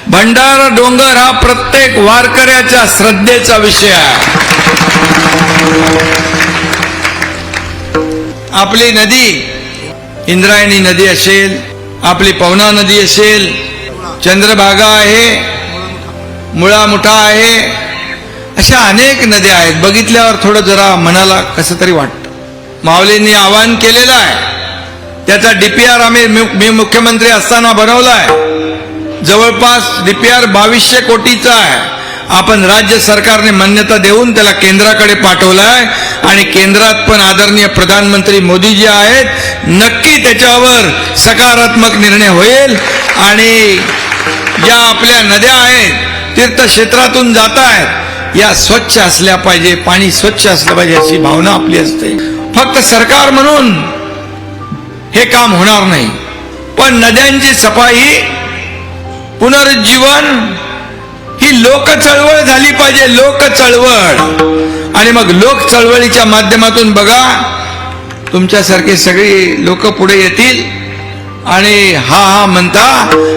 भंडारा डोंगर हा प्रत्येक वारकऱ्याच्या श्रद्धेचा विषय आहे। आपली नदी इंद्रायणी नदी असेल, आपली पवना नदी असेल, चंद्रभागा आहे, मुळा मुठा आहे, अशा अनेक नद्या आहेत। बघितल्यावर थोडं जरा मनाला कसं तरी वाटतं। माऊलींनी आवाहन केलेलं आहे, त्याचा डीपीआर मी मुख्यमंत्री असताना बनवलाय। जवळपास डीपीआर 2200 कोटीचा आहे। आपण राज्य सरकारने मान्यता देऊन त्याला केंद्राकडे पाठवलाय आणि केंद्रात पण आदरणीय प्रधानमंत्री मोदीजी आहेत, नक्की त्याच्यावर सकारात्मक निर्णय होईल आणि या आपल्या नद्या आहेत तीर्थक्षेत्रातून जात आहेत, या स्वच्छ असल्या पाहिजे, पाणी स्वच्छ असलं पाहिजे अशी भावना आपली असते। फक्त सरकार म्हणून हे काम होणार नाही, पण नद्यांची सफाई, पुनरुज्जीवन ही लोक चळवळ झाली पाहिजे, लोक चळवळ। आणि मग लोक चळवळीच्या माध्यमातून बघा तुमच्यासारखे सगळे लोक पुढे येतील आणि हा म्हणता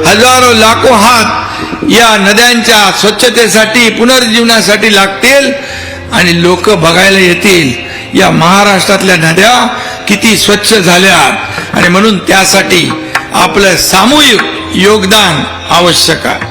हजारो लाखो हात या नद्यांच्या स्वच्छतेसाठी पुनरुज्जीवनासाठी लागतील आणि लोक बघायला येतील या महाराष्ट्रातल्या नद्या किती स्वच्छ झाल्यात। आणि म्हणून त्यासाठी आपलं सामूहिक योगदान आवश्यक आहे।